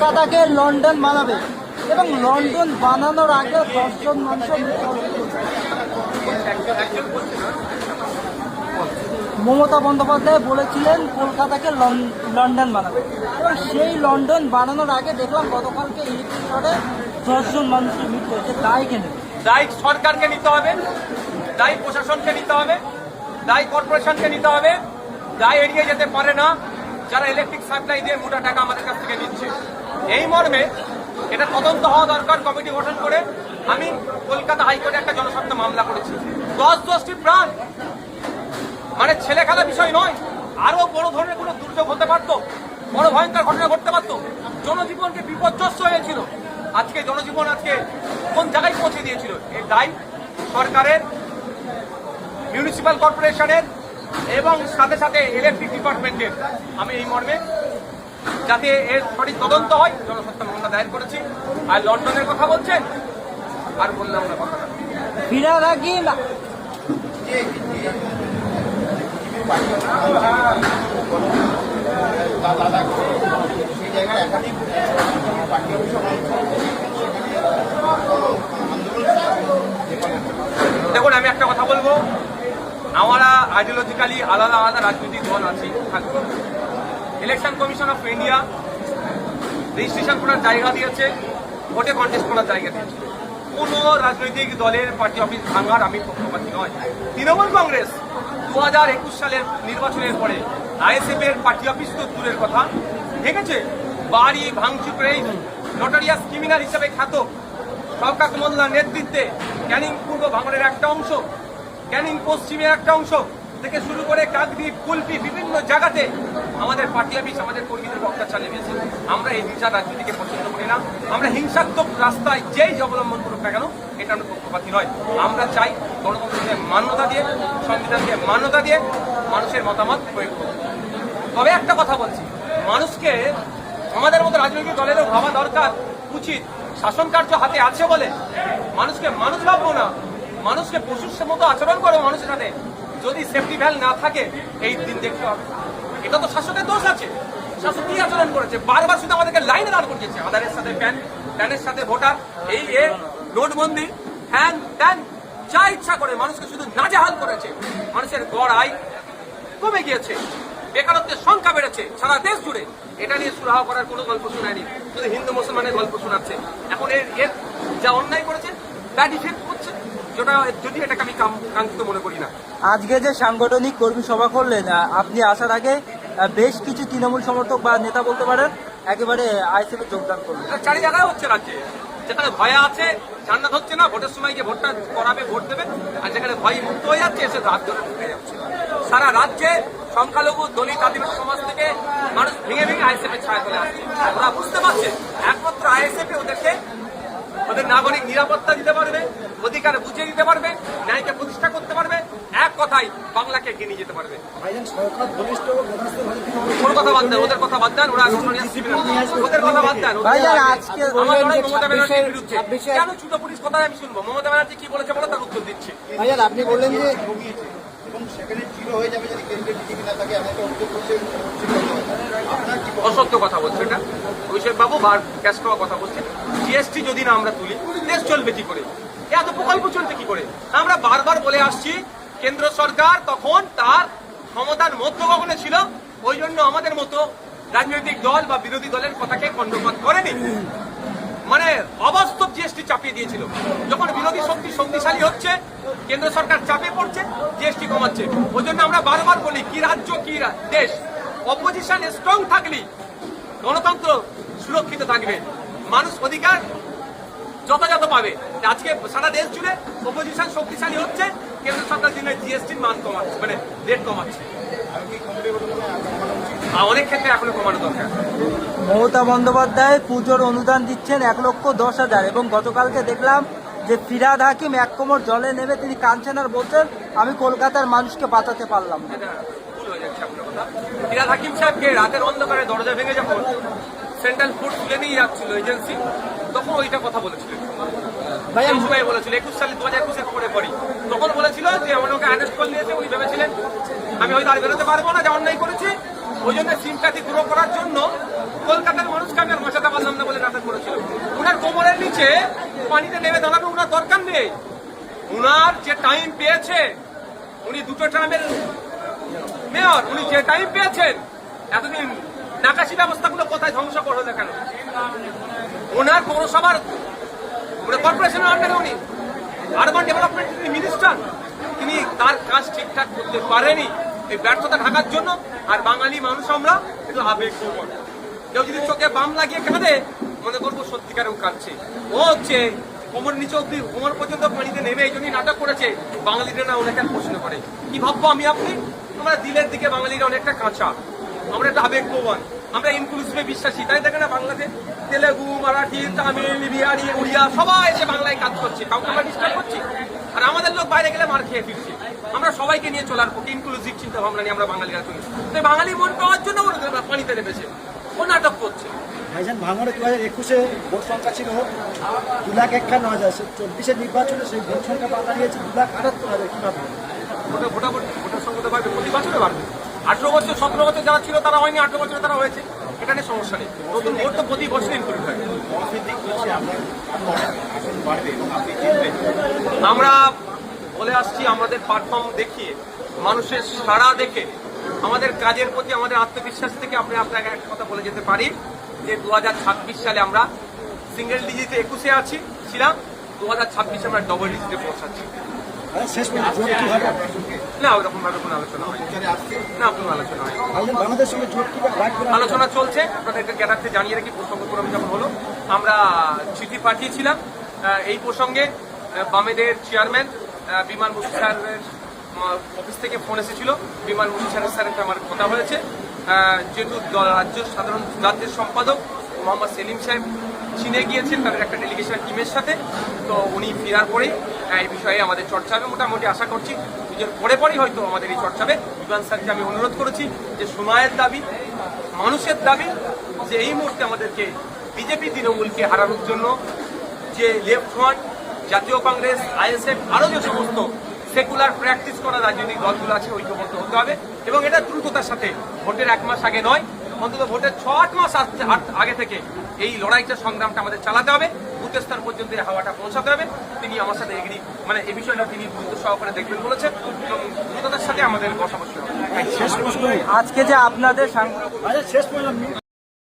কলকাতাকে লন্ডন বানাবে এবং লন্ডন বানানোর আগে 10 জন মানুষ মমতা বন্দ্যোপাধ্যায় বলেছিলেন কলকাতাকে লন্ডন বানাবে এবং সেই লন্ডন বানানোর আগে দেখলাম গতকালকে ইলেকট্রিক শর্টে 10 জন মানুষের মৃত্যু হয়েছে। দায় কেন? দায় সরকারকে নিতে হবে, দায় প্রশাসনকে নিতে হবে, দায় কর্পোরেশনকে নিতে হবে। দায় এড়িয়ে যেতে পারে না যারা ইলেকট্রিক সাপ্লাই দিয়ে মোটা টাকা আমাদের কাছ থেকে নিচ্ছে। এই মর্মে এটা তদন্ত হওয়া দরকার। কমিটি গঠন করে আমি কলকাতা হাইকোর্টে একটা জনস্বার্থ মামলা করেছি। 10টি প্রাণ মানে ছেলে খেলা বিষয় নয়, আরো বড় ধরনের কোনো দুর্যোগ হতে পারত, বড় ভয়ঙ্কর ঘটনা ঘটতে পারত, জনজীবনকে বিপর্যস্ত হয়েছিল। আজকে জনজীবন আজকে কোন জায়গায় পৌঁছে দিয়েছিল? এর দায় সরকারের, মিউনিসিপ্যাল কর্পোরেশনের এবং সাথে সাথে ইলেকট্রিক ডিপার্টমেন্টের। আমি এই মর্মে যাতে এর সঠিক তদন্ত হয় জনস্বার্থ মামলা দায়ের করেছি। আর লন্ডনের কথা বলছেন, আর বললাম না কথাটা ফিরাদ হাকিম দেখুন, আমি একটা কথা বলবো, আমরা আইডিওলজিক্যালি আলাদা আলাদা রাজনৈতিক দল আছি, থাকবো। Election commission of India registration করার জায়গা দিয়েছে, ভোটে কন্টেস্ট করার জায়গা দিয়েছে। কোনো রাজনৈতিক দলের পার্টি অফিস ভাঙার আমি পক্ষপাতী নয়। তৃণমূল কংগ্রেস 2021 সালের নির্বাচনের পরে আইএসএফ এর পার্টি অফিস তো দূরের কথা, ভেঙেছে। বাড়ি ভাঙচুর করে নটোরিয়াস ক্রিমিনাল হিসেবে খ্যাত শওকত মোল্লার নেতৃত্বে ক্যানিং পূর্ব ভাঙড়ের একটা অংশ, ক্যানিং পশ্চিমের একটা অংশ থেকে শুরু করে কাকদ্বীপ, কুলপি, বিভিন্ন জায়গাতে আমাদের পার্টি অফিস, আমাদের কর্মীদের অত্যাচার নেমেছে। আমরা এই হিংসার রাজনীতিকে পছন্দ করি না। আমরা হিংসাত্মক রাস্তায় যেই অবলম্বন করুক না কেন, এটা আমরা পক্ষপাতী নয়। আমরা চাই গণতন্ত্রকে মান্যতা দিয়ে, সংবিধানকে মান্যতা দিয়ে মানুষের মতামত প্রয়োগ করুন। তবে একটা কথা বলছি, মানুষকে আমাদের মতো রাজনৈতিক দলেরও ভাবা দরকার, উচিত। শাসন কার্য হাতে আছে বলে মানুষকে মানুষ ভাববো না, মানুষকে পশুর মতো আচরণ করবো মানুষের সাথে। যদি সেফটি ভ্যাল না থাকে এই দিন দেখতে হবে। এটা তো শাসকের দোষ আছে। শাসক কি আচরণ করেছে? বারবার শুধু আমাদেরকে লাইনে দাঁড় করিয়েছে, আধারের সাথে প্যান, প্যানের সাথে ভোটার, এই নোটবন্দি, হ্যান ত্যান, যা ইচ্ছা করে মানুষকে শুধু নাজেহাল করেছে। মানুষের গড় আয় কমে গিয়েছে, বেকারত্বের সংখ্যা বেড়েছে সারা দেশ জুড়ে। এটা নিয়ে সুরাহা করার কোনো গল্প শোনায়নি, শুধু হিন্দু মুসলমানের গল্প শোনাচ্ছে। এখন এর যা অন্যায় করেছে ব্যাড ইফেক্ট হচ্ছে, যদি এটাকে আমি কাঙ্ক্ষিত মনে করি না। আজকে যে সাংগঠনিক কর্মী সভা করলেন, আপনি আসার আগে বেশ কিছু তৃণমূল সমর্থক বা নেতা বলতে পারেন একেবারে আইএসএফে যোগদান করলেন। চারি জায়গায় হচ্ছে রাজ্যে, যেখানে ভয় আছে জান্নাত হচ্ছে না, ভোটের সময় গিয়ে ভোটটা করাবে, ভোট দেবে। আর যেখানে ভয় মুক্ত হয়ে যাচ্ছে এসে রাত ধরে ঢুকে যাচ্ছে। সারা রাজ্যে সংখ্যালঘু দলিত আদিবাসী সমাজ থেকে মানুষ ভেঙে ভেঙে আইএসএফ এর ছায়া চলে আসছে। ওরা বুঝতে পারছে একমাত্র আইএসএফ ওদেরকে ওদের নাগরিক নিরাপত্তা দিতে পারবে, অধিকার বুঝিয়ে দিতে পারবে, ন্যায়কে প্রতিষ্ঠা করতে পারবে, এক কথায় বাংলাকে এগিয়ে নিয়ে যেতে পারবে। ওর কথা বাদ দেন, ওদের কথা বাদ দেন, ওরা ওদের কথা বাদ দেন। আমার লড়াই মমতা ব্যানার্জির বিরুদ্ধে। কেন ছোট পুলিশ কথা আমি শুনবো? মমতা ব্যানার্জি কি বলেছে বলে তার উত্তর দিচ্ছে। আপনি বললেন যে অসত্য কথা বলছে, এটা অভিষেক বাবু বার ক্যাশ খাওয়া কথা বলছে। জিএসটি যদি না আমরা তুলি দেশ চলবে কি করে? এত প্রকল্প চলছে কি করে? আমরা বারবার বলে আসছি কেন্দ্র সরকার তখন তার ক্ষমতার মধ্যগগনে ছিল, ওই জন্য আমাদের মতো রাজনৈতিক দল বা বিরোধী দলের কথাকে কর্ণপাত করেনি। মানে অবাস্তব জিএসটি চাপিয়ে দিয়েছিল। যখন বিরোধী শক্তি শক্তিশালী হচ্ছে, কেন্দ্র সরকার চাপে পড়ছে, জিএসটি কমাচ্ছে। ওই জন্য আমরা বারবার বলি কি রাজ্য কি দেশ, অপোজিশন স্ট্রং থাকলে গণতন্ত্র সুরক্ষিত থাকবে, মানুষ অধিকার যথাযথ পাবে। আজকে সারা দেশ জুড়ে অপোজিশন শক্তিশালী হচ্ছে, কেন্দ্র সরকার দিনের জিএসটির মান কমাচ্ছে, মানে রেট কমাচ্ছে। অনেক ক্ষেত্রে এখনো কমানো দরকার। মমতা বন্দ্যোপাধ্যায় পুজোর অনুদান দিচ্ছেন 1,10,000 এবং গতকালকে দেখলাম যে ফিরাদ হাকিম এক কোমর জলে নেমে তিনি কাঁদছেন আর বলছেন আমি কলকাতার মানুষকে বাঁচাতে পারলাম না। ভুল হয়ে যাচ্ছে আপনার কথা। ফিরাদ হাকিম সাহেবকে রাতের অন্ধকারে দরজা ভেঙে যখন সেন্ট্রাল ফুড তুলে নিয়ে যাচ্ছিল এজেন্সি, তখন ওইটা কথা বলেছিলেন। সময় বলেছিল 21 সালে 2021 পরে পরই, তখন বলেছিল যে আমাকে অ্যারেস্ট করে নিয়েছে। উনি ভেবেছিলেন আমি হয়তো আর বেরোতে পারবো না, যা অন্যায় করেছি, ওই জন্য সিম্প্যাথি গ্রো করার জন্য কলকাতার মানুষকে আমি আর বাঁচাতে পারলাম না বলে নাটক করেছিল। ওনার কোমরের নিচে পানিতে নেমে দাঁড়ানো ওনার দরকার নেই। ওনার যে টাইম পেয়েছে, উনি দুটো টার্মের মেয়র, উনি যে টাইম পেয়েছেন এতদিন নাকাশি ব্যবস্থাগুলো কোথায় ধ্বংস করলো কেন? ওনার পৌরসভার কর্পোরেশনের আন্ডারে উনি আরবান ডেভেলপমেন্ট মিনিস্টার, তিনি তার কাজ ঠিকঠাক করতে পারেনি এই ব্যর্থতা ঢাকার জন্য। আর বাঙালি মানুষ আমরা একটু আবেগ, কেউ যদি চোখে বাম লাগিয়ে কাঁদে মনে করবো সত্যিকারেও কাঁদছে। ও হচ্ছে কোমর নিচে অব্দি কোমর পর্যন্ত পানিতে নেমে এই জন্যই নাটক করেছে। বাঙালিরা না ওনাকে প্রশ্ন করে কি ভাববো আমি আপনি? আমরা দিলের দিকে বাঙালিরা অনেকটা কাঁচা, আমরা একটা আবেগপ্রবণ, আমরা ইনক্লুসিভে বিশ্বাসী। তাই দেখে না বাংলাতে তেলেগু, মারাঠি, তামিল, বিহারি, উড়িয়া সবাই এসে বাংলায় কাজ করছে, কাউকে আমরা ডিস্টার্ব করছি? আর আমাদের লোক বাইরে গেলে মার খেয়ে ফিরছে। আমরা সবাইকে নিয়ে চলার পক্ষে ইনক্লুসিভ চিন্তা ভাবনা নিয়ে আমরা বাঙালিরা চলি। তো বাঙালি মন পাওয়ার জন্য পানিতে নেমেছে, ও নাটক করছে। ভাইজান ভাঙড়ে 2021-এ ভোট সংখ্যা ছিল 2,51,000, 24-এর নির্বাচনে সেই ভোট সংখ্যা পাল্টা নিয়েছে 2,78,000। কি ভাববেন? ভোটার সংখ্যা বাড়বে, প্রতি বছরে বাড়বে। 18 বছর 17 বছর যারা ছিল তারা হয়নি, 18 বছরে তারা হয়েছে, এটা নিয়ে সমস্যা নেই। নতুন ভোট তো প্রতি বছর ইনক্লুড হয়। আমরা বলে আসছি, আমাদের প্ল্যাটফর্ম দেখিয়ে, মানুষের সাড়া দেখে, আমাদের কাজের প্রতি আমাদের আত্মবিশ্বাস থেকে আমরা আপনাকে একটা কথা বলে যেতে পারি যে 2026 সালে আমরা সিঙ্গেল ডিজিটে 21-এ আছি ছিলাম, 2026 আমরা ডবল ডিজিটে পৌঁছাচ্ছি। শেষ পর্যন্ত জোট কি হবে? না ওরকম ভাবে কোনো আলোচনা হয় না, কোনো আলোচনা হয় ভাইজান বাংলাদেশের সঙ্গে জোট কি রাখবেন? আলোচনা চলছে। আপনাদেরকে জ্ঞাতার্থে জানিয়ে রাখি, প্রসঙ্গ ক্রমে যখন হলো আমরা চিঠি পাঠিয়েছিলাম এই প্রসঙ্গে। বামেদের চেয়ারম্যান বিমান বসু স্যারের অফিস থেকে ফোন এসেছিল, বিমান বসু স্যারের সাথে আমার কথা হয়েছে। যেহেতু রাজ্যের সম্পাদক মোহাম্মদ সেলিম সাহেব চীনে গিয়েছেন তাদের একটা ডেলিগেশন টিমের সাথে, তো উনি ফেরার পরেই এই বিষয়ে আমাদের চর্চা হবে। মোটামুটি আশা করছি পুজোর পরেই হয়তো আমাদের এই চর্চা হবে। বিমান স্যারকে আমি অনুরোধ করেছি যে সময়ের দাবি, মানুষের দাবি, যে এই মুহূর্তে আমাদেরকে বিজেপি তৃণমূলকে হারানোর জন্য যে লেফট ফ্রন্ট, জাতীয় কংগ্রেস, আইএসএফ আরও যে সমস্ত সেকুলার প্র্যাকটিস করা রাজনৈতিক দলগুলো আছে ঐক্যবদ্ধ হতে হবে। এবং এটা দ্রুততার সাথে, ভোটের 1 মাস আগে নয়, অন্তত ভোটের 6-8 মাস আগে থেকে এই লড়াইটা, সংগ্রামটা আমাদের চালাতে হবে। বুথ স্তর পর্যন্ত এই হাওয়াটা পৌঁছাতে হবে। তিনি আমার সাথে এগ্রি, মানে এই বিষয়টা তিনি গুরুত্ব সহকারে দেখবেন বলেছেন এবং দ্রুততার সাথে আমাদের বসা বসতে হবে। শেষ প্রশ্ন, আজকে যে আপনাদের শেষ প্রশ্ন